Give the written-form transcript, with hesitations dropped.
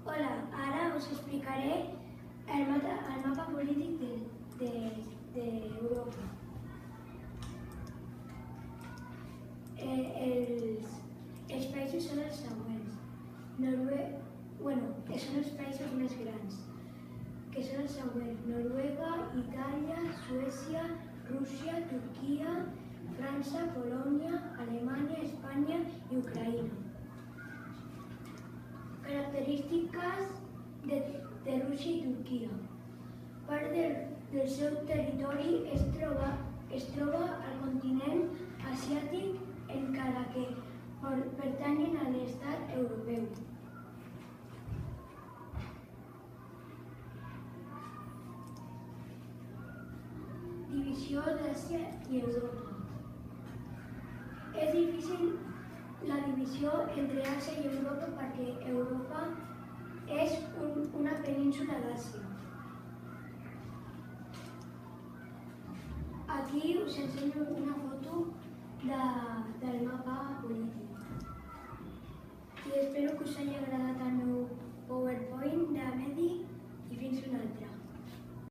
Hola, ara us explicaré el mapa polític d'Europa. Els països són els següents. Són els països més grans, que són els següents: Noruega, Itàlia, Suècia, Rússia, Turquia, França, Polònia, Alemanya, Espanya i Ucraïna. Característiques de Rússia i Turquia. Part del seu territori es troba al continent asiàtic, encara que pertanyen a l'estat europeu. Divisió d'Àsia i Europa. És difícil la divisió entre Àsia i Europa perquè Europa és una península d'Àsia. Aquí us ensenyo una foto del mapa polític. I espero que us hagi agradat el meu PowerPoint de Medi i fins una altra.